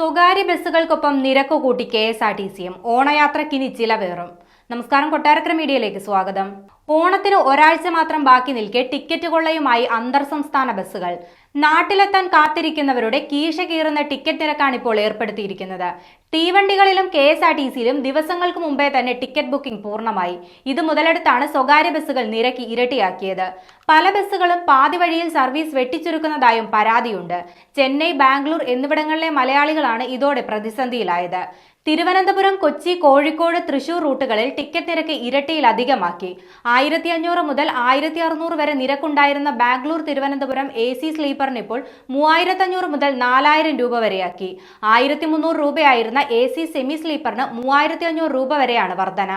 സ്വകാര്യ ബസ്സുകൾക്കൊപ്പം നിരക്ക് കൂട്ടി KSRTCയും ഓണയാത്രക്കിനി ചിലവേറും. നമസ്കാരം, കൊട്ടാരക്കര മീഡിയയിലേക്ക് സ്വാഗതം. ഓണത്തിന് ഒരാഴ്ച മാത്രം ബാക്കി നിൽക്കെ ടിക്കറ്റ് കൊള്ളയുമായി അന്തർ സംസ്ഥാന ബസ്സുകൾ. നാട്ടിലെത്താൻ കാത്തിരിക്കുന്നവരുടെ കീശ കീറുന്ന ടിക്കറ്റ് നിരക്കാണ് ഇപ്പോൾ ഏർപ്പെടുത്തിയിരിക്കുന്നത്. തീവണ്ടികളിലും KSRTCയിലും ദിവസങ്ങൾക്ക് മുമ്പേ തന്നെ ടിക്കറ്റ് ബുക്കിംഗ് പൂർണ്ണമായി. ഇത് മുതലെടുത്താണ് സ്വകാര്യ ബസ്സുകൾ നിരക്ക് ഇരട്ടിയാക്കിയത്. പല ബസ്സുകളും പാതി വഴിയിൽ സർവീസ് വെട്ടിച്ചുരുക്കുന്നതായും പരാതിയുണ്ട്. ചെന്നൈ, ബാംഗ്ലൂർ എന്നിവിടങ്ങളിലെ മലയാളികളാണ് ഇതോടെ പ്രതിസന്ധിയിലായത്. തിരുവനന്തപുരം, കൊച്ചി, കോഴിക്കോട്, തൃശൂർ റൂട്ടുകളിൽ ടിക്കറ്റ് നിരക്ക് ഇരട്ടിയിലധികമാക്കി. 1500 മുതൽ 1600 വരെ നിരക്കുണ്ടായിരുന്ന ബാംഗ്ലൂർ തിരുവനന്തപുരം AC സ്ലീപ്പറിന് ഇപ്പോൾ 3500 മുതൽ 4000 രൂപ വരെയാക്കി. 1300 രൂപയായിരുന്ന AC സെമി സ്ലീപ്പറിന് 3500 രൂപ വരെയാണ് വർധന.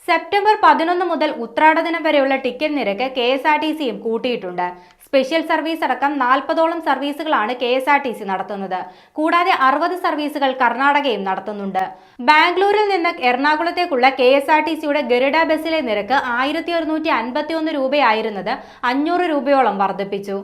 സെപ്റ്റംബർ 11 മുതൽ ഉത്രാടദിനം വരെയുള്ള ടിക്കറ്റ് നിരക്ക് KSRTCയും കൂട്ടിയിട്ടുണ്ട്. സ്പെഷ്യൽ സർവീസ് അടക്കം 40ഓളം സർവീസുകളാണ് KSRTC നടത്തുന്നത്. കൂടാതെ 60 സർവീസുകൾ കർണാടകയും നടത്തുന്നുണ്ട്. ബാംഗ്ലൂരിൽ നിന്ന് എറണാകുളത്തേക്കുള്ള KSRTCയുടെ ഗരുഡ ബസ്സിലെ നിരക്ക് 1151 രൂപയായിരുന്നത് 500 രൂപയോളം വർദ്ധിപ്പിച്ചു.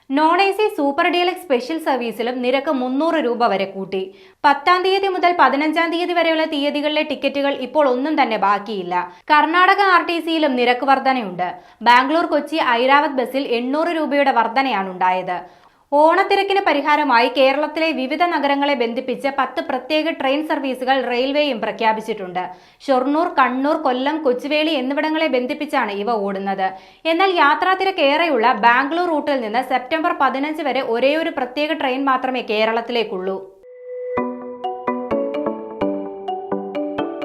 Non AC super deluxe special സർവീസിലും നിരക്ക് 300 രൂപ വരെ കൂട്ടി. 10-ാം തീയതി മുതൽ 15-ാം തീയതി വരെയുള്ള തീയതികളിലെ ടിക്കറ്റുകൾ ഇപ്പോൾ ഒന്നും തന്നെ ബാക്കിയില്ല. കർണാടക RTCയിലും നിരക്ക് വർധനയുണ്ട്. ബാംഗ്ലൂർ, കൊച്ചി, ഐരാവത് ബസ്സിൽ 800 രൂപയുടെ വർധനയാണ് ഉണ്ടായത്. ഓണത്തിരക്കിന് പരിഹാരമായി കേരളത്തിലെ വിവിധ നഗരങ്ങളെ ബന്ധിപ്പിച്ച് 10 പ്രത്യേക ട്രെയിൻ സർവീസുകൾ റെയിൽവേയും പ്രഖ്യാപിച്ചിട്ടുണ്ട്. ഷൊർണൂർ, കണ്ണൂർ, കൊല്ലം, കൊച്ചുവേളി എന്നിവിടങ്ങളെ ബന്ധിപ്പിച്ചാണ് ഇവ ഓടുന്നത്. എന്നാൽ യാത്രാത്തിരക്കേറെയുള്ള ബാംഗ്ലൂർ റൂട്ടിൽ നിന്ന് സെപ്റ്റംബർ 15 വരെ ഒരേയൊരു പ്രത്യേക ട്രെയിൻ മാത്രമേ കേരളത്തിലേക്കുള്ളൂ.